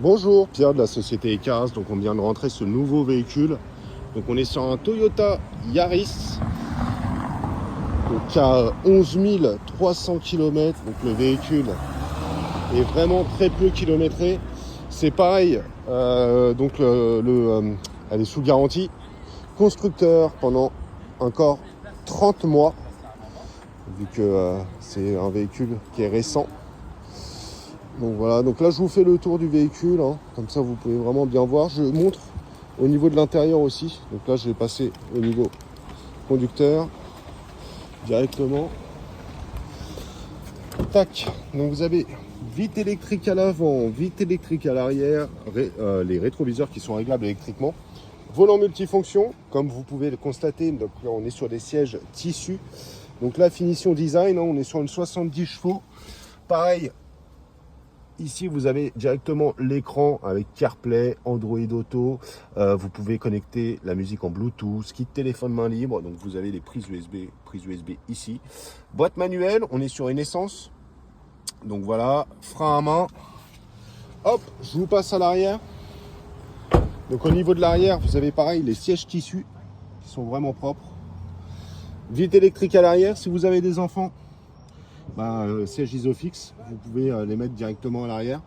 Bonjour, Pierre de la société Ecaras. Donc on vient de rentrer ce nouveau véhicule. Donc on est sur un Toyota Yaris donc, qui a 11 300 km. Donc le véhicule est vraiment très peu kilométré. C'est pareil, elle est sous garantie constructeur pendant encore 30 mois. Vu que c'est un véhicule qui est récent. Donc voilà, donc là je vous fais le tour du véhicule, hein. Comme ça vous pouvez vraiment bien voir. Je montre au niveau de l'intérieur aussi. Donc là je vais passer au niveau conducteur directement. Tac, donc vous avez vitre électrique à l'avant, vitre électrique à l'arrière, les rétroviseurs qui sont réglables électriquement. Volant multifonction, comme vous pouvez le constater, donc là on est sur des sièges tissus. Donc la finition design, hein, on est sur une 70 chevaux. Pareil. Ici, vous avez directement l'écran avec CarPlay, Android Auto. Vous pouvez connecter la musique en Bluetooth, kit téléphone main libre. Donc, vous avez les prises USB ici. Boîte manuelle, on est sur une essence. Donc, voilà, frein à main. Hop, je vous passe à l'arrière. Donc, au niveau de l'arrière, vous avez pareil les sièges tissus qui sont vraiment propres. Vitre électrique à l'arrière, si vous avez des enfants. Siège Isofix, vous pouvez les mettre directement à l'arrière.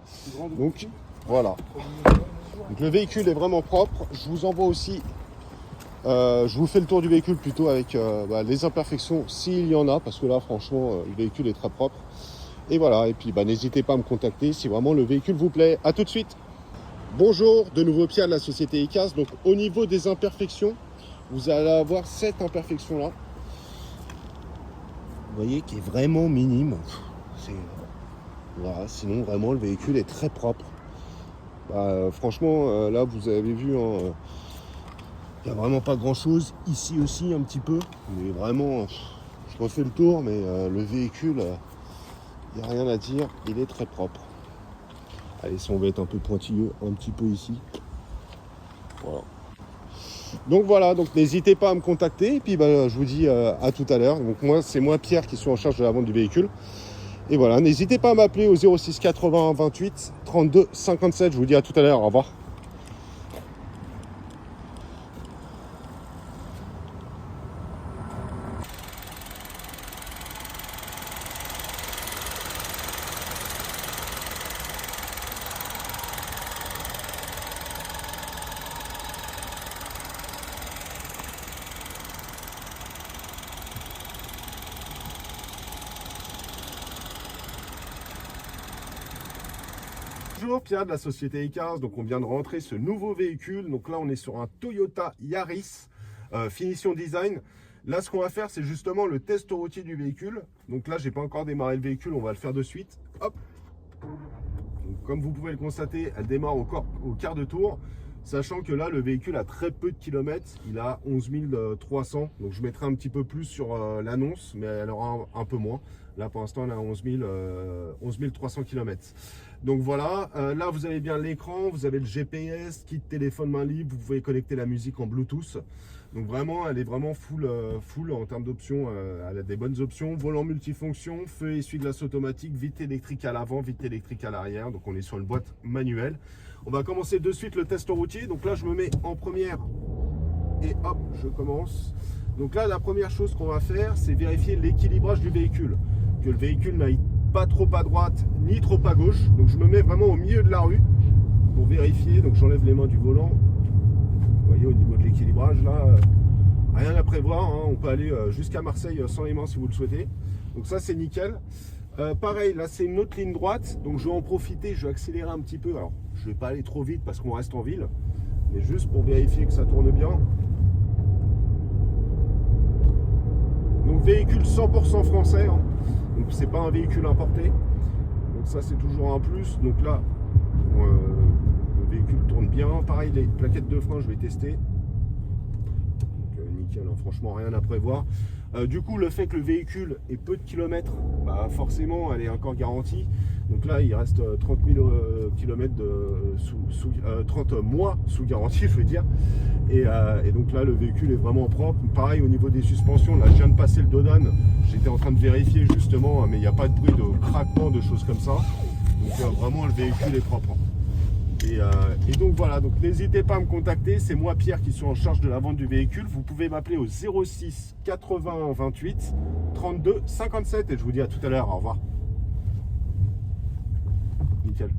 Donc voilà. Donc, le véhicule est vraiment propre. Je vous envoie aussi, je vous fais le tour du véhicule plutôt avec les imperfections s'il y en a, parce que là franchement le véhicule est très propre. Et voilà, et puis n'hésitez pas à me contacter si vraiment le véhicule vous plaît. A tout de suite. Bonjour, de nouveau Pierre de la société Ecaras. Donc au niveau des imperfections, vous allez avoir cette imperfection là. Vous voyez, qui est vraiment minime. Voilà, sinon vraiment le véhicule est très propre. Franchement, là vous avez vu, il n'y a vraiment pas grand chose. Ici aussi un petit peu, mais vraiment, je refais le tour, mais le véhicule, il n'y a rien à dire, il est très propre. Allez, si on veut être un peu pointilleux, un petit peu ici. Voilà, donc n'hésitez pas à me contacter, et puis je vous dis à tout à l'heure. Donc c'est moi Pierre qui suis en charge de la vente du véhicule. Et voilà, n'hésitez pas à m'appeler au 06 80 28 32 57. Je vous dis à tout à l'heure, au revoir. Bonjour, Pierre de la société Ecaras. Donc on vient de rentrer ce nouveau véhicule. Donc là on est sur un Toyota Yaris finition design. Là ce qu'on va faire c'est justement le test routier du véhicule. Donc là j'ai pas encore démarré le véhicule, on va le faire de suite. Hop. Donc, comme vous pouvez le constater, elle démarre au quart de tour. Sachant que là le véhicule a très peu de kilomètres, il a 11 300. Donc je mettrai un petit peu plus sur l'annonce, mais elle aura un peu moins. Là pour l'instant elle a 11 300 km. Donc voilà, là vous avez bien l'écran, vous avez le GPS, kit téléphone main libre, vous pouvez connecter la musique en Bluetooth. Donc vraiment, elle est vraiment full en termes d'options, elle a des bonnes options. Volant multifonction, feu essuie-glace automatique, vitre électrique à l'avant, vitre électrique à l'arrière. Donc on est sur une boîte manuelle. On va commencer de suite le test routier. Donc là je me mets en première et hop, je commence. Donc là la première chose qu'on va faire, c'est vérifier l'équilibrage du véhicule. Que le véhicule n'aille pas trop à droite ni trop à gauche. Donc je me mets vraiment au milieu de la rue pour vérifier. Donc j'enlève les mains du volant. Vous voyez au niveau de l'équilibrage là, rien à prévoir, hein. On peut aller jusqu'à Marseille sans les mains si vous le souhaitez. Donc ça c'est nickel. Pareil, là c'est une autre ligne droite. Donc je vais en profiter, je vais accélérer un petit peu. Alors je vais pas aller trop vite parce qu'on reste en ville, mais juste pour vérifier que ça tourne bien. Donc véhicule 100% français, hein. Donc c'est pas un véhicule importé, donc ça c'est toujours un plus. Donc là le véhicule tourne bien. Pareil, les plaquettes de frein je vais tester. Donc nickel, hein, franchement rien à prévoir. Du coup le fait que le véhicule ait peu de kilomètres, forcément elle est encore garantie. Donc là il reste 30 000 km 30 mois sous garantie je veux dire. Et donc là le véhicule est vraiment propre. Pareil au niveau des suspensions, là je viens de passer le Dodan, j'étais en train de vérifier justement, mais il n'y a pas de bruit de craquement, de choses comme ça. Donc vraiment le véhicule est propre. Et donc voilà, donc n'hésitez pas à me contacter. C'est moi Pierre qui suis en charge de la vente du véhicule. Vous pouvez m'appeler au 06 81 28 32 57 et je vous dis à tout à l'heure. Au revoir. Nickel.